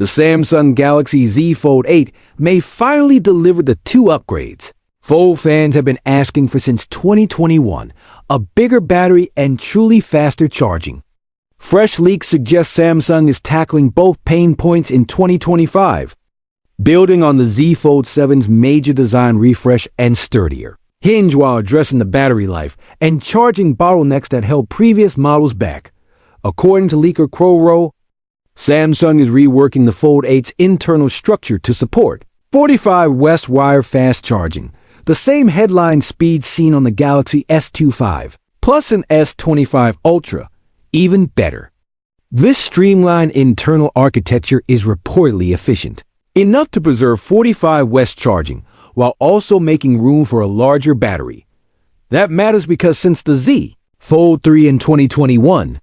The Samsung Galaxy Z Fold 8 may finally deliver the two upgrades Fold fans have been asking for since 2021, a bigger battery and truly faster charging. Fresh leaks suggest Samsung is tackling both pain points in 2025, building on the Z Fold 7's major design refresh and sturdier hinge while addressing the battery life and charging bottlenecks that held previous models back. According to leaker Trove, Samsung is reworking the Fold 8's internal structure to support 45 West wire fast charging, the same headline speed seen on the Galaxy S25, plus an S25 Ultra, even better. This streamlined internal architecture is reportedly efficient, enough to preserve 45 West charging, while also making room for a larger battery. That matters because since the Z Fold 3 in 2021,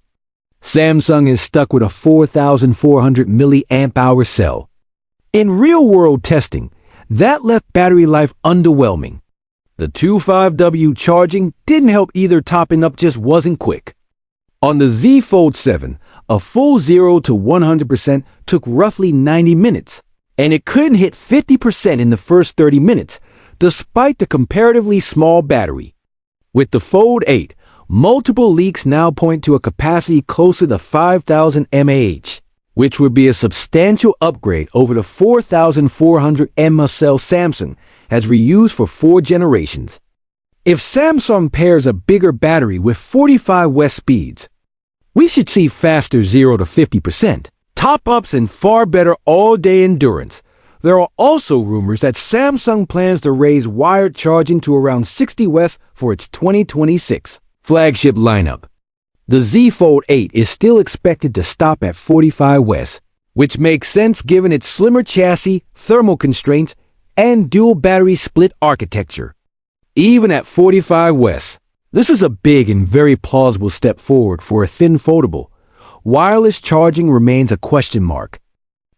Samsung is stuck with a 4,400 mAh cell. In real-world testing, that left battery life underwhelming. The 25W charging didn't help either, topping up just wasn't quick. On the Z Fold 7, a full 0 to 100% took roughly 90 minutes, and it couldn't hit 50% in the first 30 minutes, despite the comparatively small battery. With the Fold 8, multiple leaks now point to a capacity closer to 5,000 mAh, which would be a substantial upgrade over the 4,400 mAh cell Samsung has reused for 4 generations. If Samsung pairs a bigger battery with 45 West speeds, we should see faster 0 to 50%, top-ups, and far better all-day endurance. There are also rumors that Samsung plans to raise wired charging to around 60 West for its 2026 flagship lineup. The Z Fold 8 is still expected to stop at 45 West, which makes sense given its slimmer chassis, thermal constraints, and dual battery split architecture. Even at 45 West, this is a big and very plausible step forward for a thin foldable. Wireless charging remains a question mark.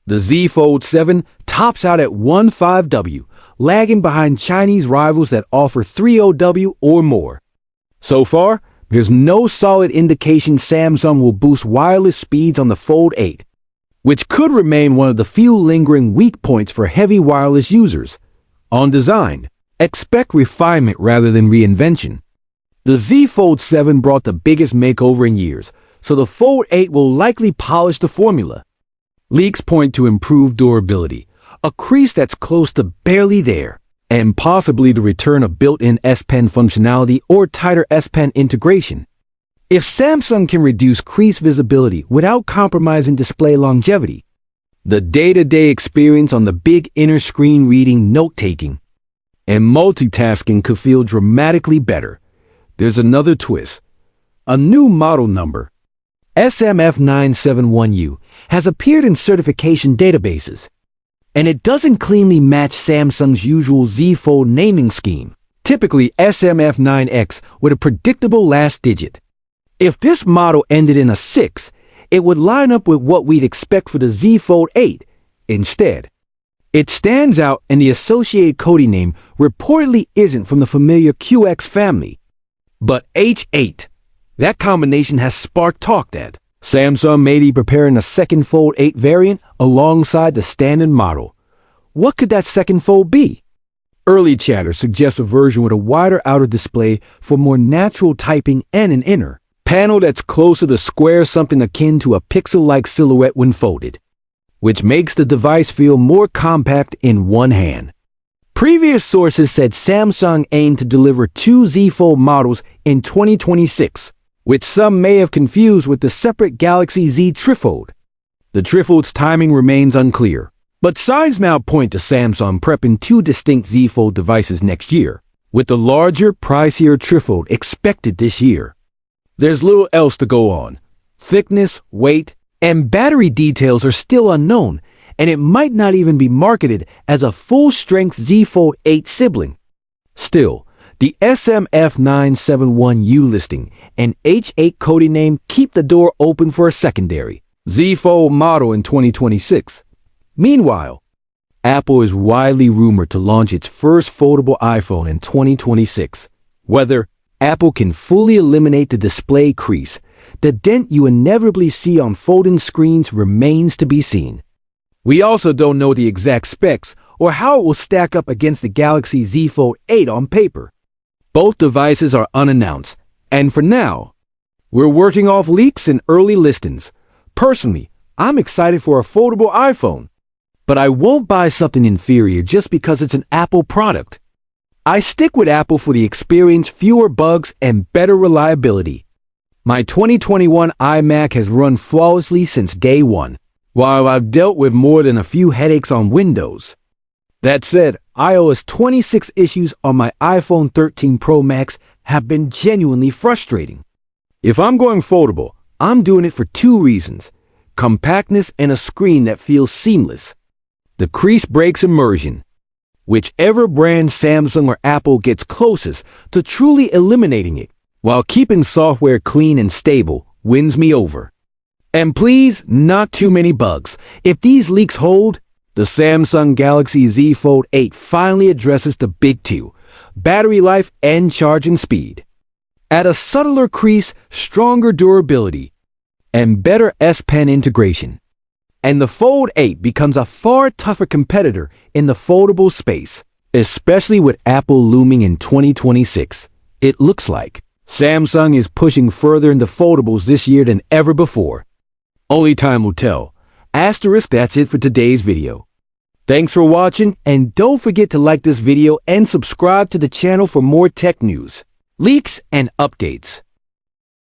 The Z Fold 7 tops out at 15W, lagging behind Chinese rivals that offer 30W or more. So far, there's no solid indication Samsung will boost wireless speeds on the Fold 8, which could remain one of the few lingering weak points for heavy wireless users. On design, expect refinement rather than reinvention. The Z Fold 7 brought the biggest makeover in years, so the Fold 8 will likely polish the formula. Leaks point to improved durability, a crease that's close to barely there, and possibly the return of built-in S Pen functionality or tighter S Pen integration. If Samsung can reduce crease visibility without compromising display longevity, the day-to-day experience on the big inner screen reading, note-taking, and multitasking could feel dramatically better. There's another twist. A new model number, SMF971U, has appeared in certification databases, and it doesn't cleanly match Samsung's usual Z Fold naming scheme, typically SMF9X with a predictable last digit. If this model ended in a 6, it would line up with what we'd expect for the Z Fold 8. Instead, it stands out, and the associated coding name reportedly isn't from the familiar QX family, but H8. That combination has sparked talk that Samsung may be preparing a second Fold 8 variant alongside the standard model. What could that second Fold be? Early chatter suggests a version with a wider outer display for more natural typing and an inner panel that's closer to square, something akin to a pixel-like silhouette when folded, which makes the device feel more compact in one hand. Previous sources said Samsung aimed to deliver 2 Z Fold models in 2026, which some may have confused with the separate Galaxy Z Trifold. The Trifold's timing remains unclear, but signs now point to Samsung prepping 2 distinct Z Fold devices next year, with the larger, pricier Trifold expected this year. There's little else to go on. Thickness, weight, and battery details are still unknown, and it might not even be marketed as a full-strength Z Fold 8 sibling. Still, the SMF971U listing and H8 coding name keep the door open for a secondary Z Fold model in 2026. Meanwhile, Apple is widely rumored to launch its first foldable iPhone in 2026. Whether Apple can fully eliminate the display crease, the dent you inevitably see on folding screens, remains to be seen. We also don't know the exact specs or how it will stack up against the Galaxy Z Fold 8 on paper. Both devices are unannounced, and for now, we're working off leaks and early listings. Personally, I'm excited for a foldable iPhone, but I won't buy something inferior just because it's an Apple product. I stick with Apple for the experience, fewer bugs, and better reliability. My 2021 iMac has run flawlessly since day one, while I've dealt with more than a few headaches on Windows. That said, iOS 26 issues on my iPhone 13 Pro Max have been genuinely frustrating. If I'm going foldable, I'm doing it for two reasons: compactness and a screen that feels seamless. The crease breaks immersion. Whichever brand, Samsung or Apple, gets closest to truly eliminating it, while keeping software clean and stable, wins me over. And please, not too many bugs. If these leaks hold, the Samsung Galaxy Z Fold 8 finally addresses the big two: battery life and charging speed. At a subtler crease, stronger durability, and better S Pen integration. And the Fold 8 becomes a far tougher competitor in the foldable space, especially with Apple looming in 2026. It looks like Samsung is pushing further into foldables this year than ever before. Only time will tell. Asterisk, that's it for today's video. Thanks for watching, and don't forget to like this video and subscribe to the channel for more tech news, leaks, and updates.